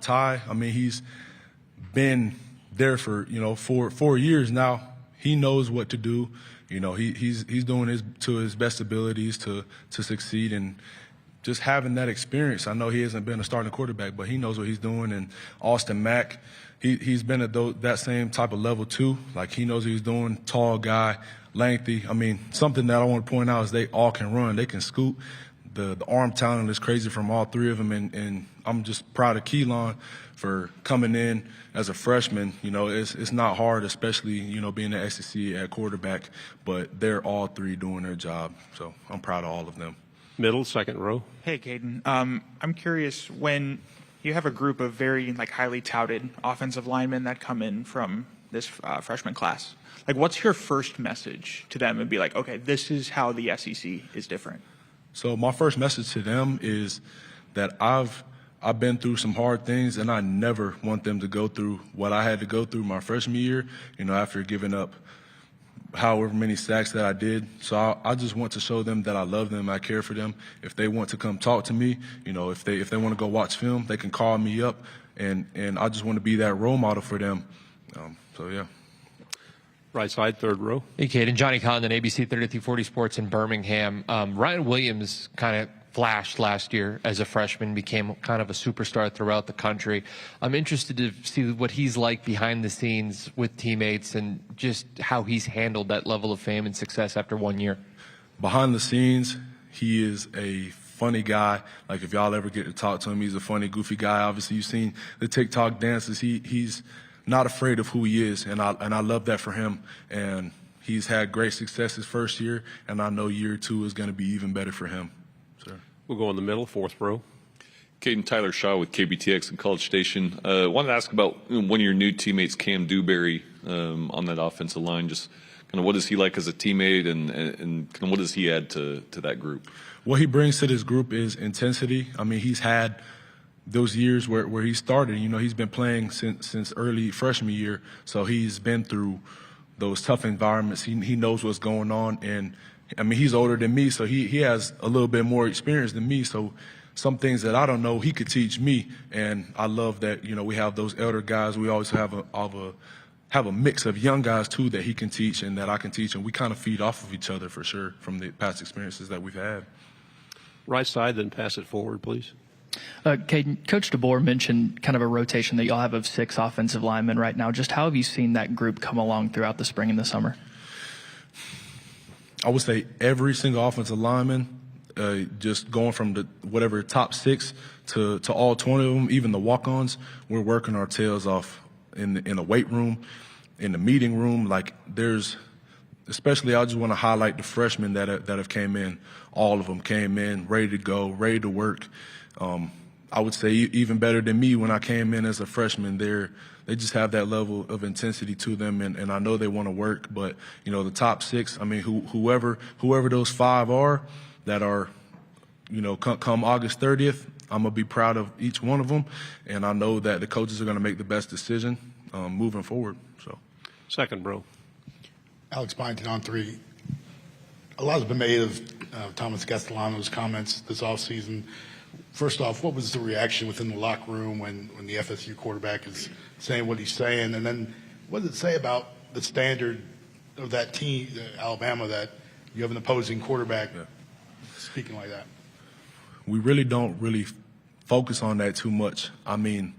Ty, I mean, he's been there for, 4 years now. He knows what to do. He's doing to his best abilities to succeed, and just having that experience. I know he hasn't been a starting quarterback, but he knows what he's doing. And Austin Mack, he's been at that same type of level too. Like, he knows what he's doing. Tall guy, lengthy. I mean, something that I want to point out is they all can run. They can scoot. The arm talent is crazy from all three of them, and I'm just proud of Keelan for coming in as a freshman. It's not hard, especially, being the SEC at quarterback, but they're all three doing their job. So I'm proud of all of them. Middle, second row. Hey, Kadyn. I'm curious, when you have a group of very highly touted offensive linemen that come in from this freshman class, what's your first message to them and be like, okay, this is how the SEC is different? So my first message to them is that I've been through some hard things, and I never want them to go through what I had to go through my freshman year, after giving up however many sacks that I did. So I just want to show them that I love them, I care for them. If they want to come talk to me, if they want to go watch film, they can call me up, and I just want to be that role model for them. So, yeah. Right side, third row. Hey, Kadyn. Johnny Condon, ABC 3340 Sports in Birmingham. Ryan Williams kind of flashed last year as a freshman, became kind of a superstar throughout the country. I'm interested to see what he's like behind the scenes with teammates and just how he's handled that level of fame and success after 1 year. Behind the scenes, he is a funny guy. Like, if y'all ever get to talk to him, he's a funny, goofy guy. Obviously, you've seen the TikTok dances. He's not afraid of who he is, and I love that for him. And he's had great success his first year, and I know year two is going to be even better for him. Sir. We'll go in the middle, fourth row. Kadyn, Tyler Shaw with KBTX and College Station. Wanted to ask about one of your new teammates, Cam Dewberry, on that offensive line. Just kind of what is he like as a teammate, and kind of what does he add to that group? What he brings to this group is intensity. I mean, he's had those years where he started. He's been playing since early freshman year, so he's been through those tough environments. He knows what's going on, and I mean, he's older than me, so he has a little bit more experience than me. So some things that I don't know, he could teach me, and I love that. We have those elder guys. We always have a mix of young guys too that he can teach and that I can teach, and we kind of feed off of each other for sure from the past experiences that we've had. Right side, then pass it forward, please. Kadyn, Coach DeBoer mentioned kind of a rotation that y'all have of 6 offensive linemen right now. Just how have you seen that group come along throughout the spring and the summer? I would say every single offensive lineman, just going from the whatever top 6 to all 20 of them, even the walk-ons, we're working our tails off in the weight room, in the meeting room. Like, especially I just want to highlight the freshmen that have came in. All of them came in ready to go, ready to work. I would say even better than me when I came in as a freshman. They just have that level of intensity to them, and I know they want to work. But the top 6, I mean, whoever those 5 are that are, come August 30th, I'm gonna be proud of each one of them, and I know that the coaches are gonna make the best decision moving forward. So, second row. Alex Byington on 3. A lot has been made of Thomas Castellano's comments this offseason. First off, what was the reaction within the locker room when the FSU quarterback is saying what he's saying? And then what does it say about the standard of that team, Alabama, that you have an opposing quarterback speaking like that? We really don't focus on that too much. I mean,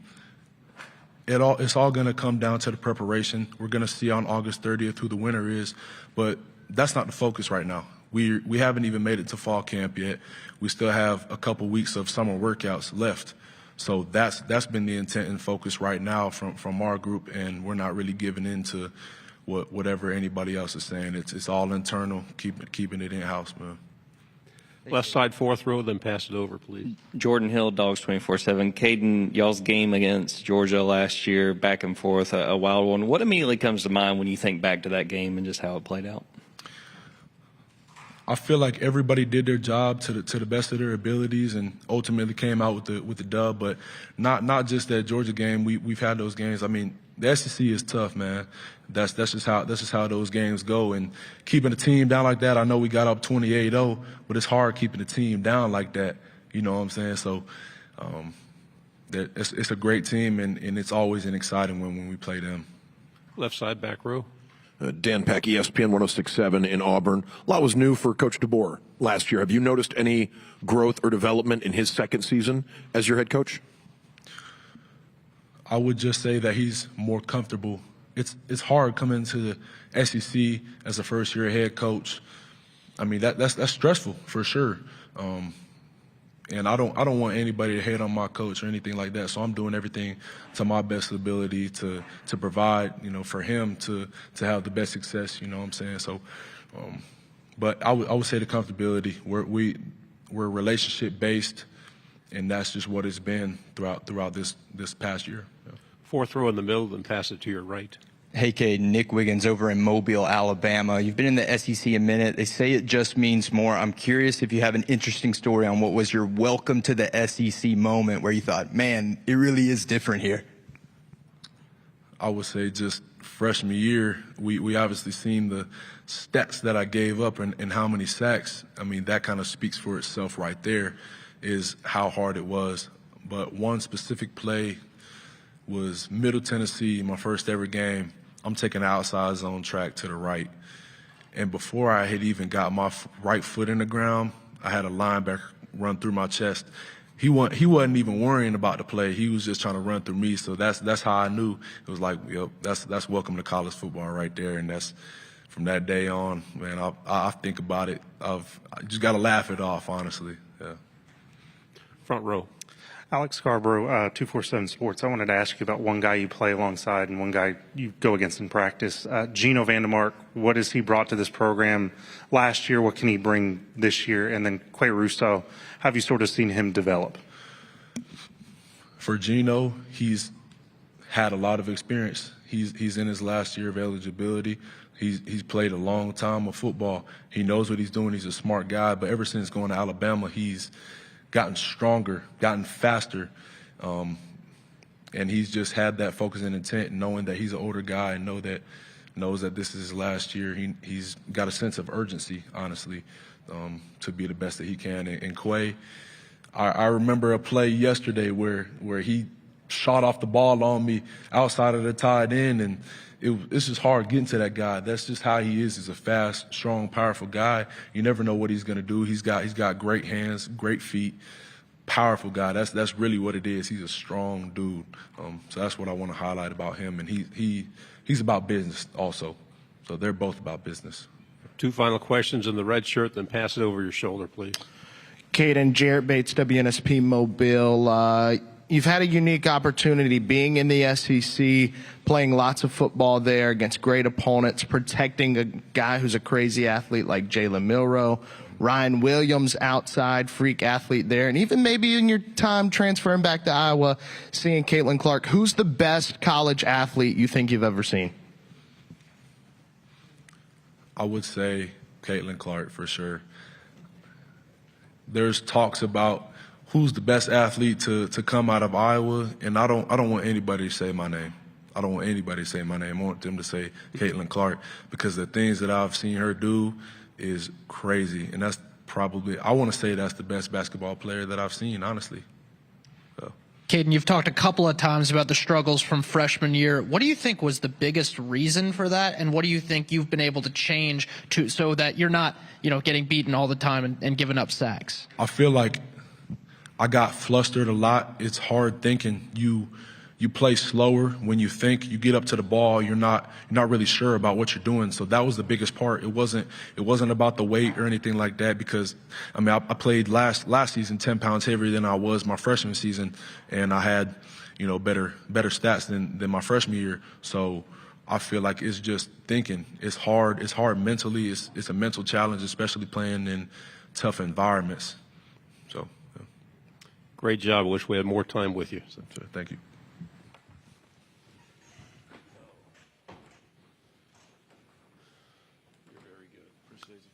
it's all going to come down to the preparation. We're going to see on August 30th who the winner is, but that's not the focus right now. We haven't even made it to fall camp yet. We still have a couple weeks of summer workouts left. So that's been the intent and focus right now from our group, and we're not really giving in to whatever anybody else is saying. It's all internal, keeping it in-house, man. Left side, fourth row, then pass it over, please. Jordan Hill, Dogs 24/7. Kadyn, y'all's game against Georgia last year, back and forth, a wild one. What immediately comes to mind when you think back to that game and just how it played out? I feel like everybody did their job to the best of their abilities and ultimately came out with the dub. But not just that Georgia game. We've had those games. I mean, the SEC is tough, man. That's just how those games go. And keeping the team down like that, I know we got up 28-0, but it's hard keeping the team down like that. You know what I'm saying? So it's a great team, and it's always an exciting one when we play them. Left side, back row. Dan Peck, ESPN 106.7 in Auburn. A lot was new for Coach DeBoer last year. Have you noticed any growth or development in his second season as your head coach? I would just say that he's more comfortable. It's hard coming to the SEC as a first-year head coach. I mean, that's stressful for sure. And I don't want anybody to hate on my coach or anything like that. So I'm doing everything to my best ability to provide, for him to have the best success. You know what I'm saying? So, but I would say the comfortability. We're relationship based, and that's just what it's been throughout this past year. Yeah. Fourth row in the middle, then pass it to your right. Hey, Kadyn, Nick Wiggins over in Mobile, Alabama. You've been in the SEC a minute. They say it just means more. I'm curious if you have an interesting story on what was your welcome to the SEC moment where you thought, man, it really is different here. I would say just freshman year, we obviously seen the stats that I gave up and how many sacks. I mean, that kind of speaks for itself right there, is how hard it was. But one specific play was Middle Tennessee, my first ever game. I'm taking the outside zone track to the right. And before I had even got my right foot in the ground, I had a linebacker run through my chest. He wasn't even worrying about the play. He was just trying to run through me. So that's how I knew. It was like, yep, that's welcome to college football right there. And that's from that day on, man, I think about it. I just got to laugh it off, honestly. Yeah. Front row. Alex Scarborough, 247 Sports. I wanted to ask you about one guy you play alongside and one guy you go against in practice. Gino Vandermark, what has he brought to this program last year? What can he bring this year? And then Quay Russo, have you sort of seen him develop? For Gino, he's had a lot of experience. He's in his last year of eligibility. He's played a long time of football. He knows what he's doing. He's a smart guy. But ever since going to Alabama, he's gotten stronger, gotten faster, and he's just had that focus and intent, knowing that he's an older guy and knows that this is his last year. He's got a sense of urgency, honestly, to be the best that he can. And Quay, I remember a play yesterday where he shot off the ball on me outside of the tight end, and it's just hard getting to that guy. That's just how he is. He's a fast, strong, powerful guy. You never know what he's going to do. He's got great hands, great feet, powerful guy. That's really what it is. He's a strong dude. So that's what I want to highlight about him. And he's about business also. So they're both about business. Two final questions in the red shirt, then pass it over your shoulder, please. Kadyn, Jarrett Bates, WNSP Mobile. You've had a unique opportunity being in the SEC, playing lots of football there against great opponents, protecting a guy who's a crazy athlete like Jalen Milroe, Ryan Williams outside, freak athlete there, and even maybe in your time transferring back to Iowa, seeing Caitlin Clark. Who's the best college athlete you think you've ever seen? I would say Caitlin Clark for sure. There's talks about who's the best athlete to come out of Iowa, and I don't want anybody to say my name. I don't want anybody to say my name. I want them to say Caitlin Clark, because the things that I've seen her do is crazy, and that's probably, I want to say that's the best basketball player that I've seen, honestly. So. Kadyn, you've talked a couple of times about the struggles from freshman year. What do you think was the biggest reason for that, and what do you think you've been able to change so that you're not, getting beaten all the time and giving up sacks? I feel like I got flustered a lot. It's hard thinking. You play slower when you think. You get up to the ball, you're not really sure about what you're doing. So that was the biggest part. It wasn't about the weight or anything like that, because I played last season 10 pounds heavier than I was my freshman season, and I had better stats than my freshman year. So I feel like it's just thinking. It's hard mentally. It's a mental challenge, especially playing in tough environments. So yeah. Great job. I wish we had more time with you. So, thank you. You're very good. Appreciate you.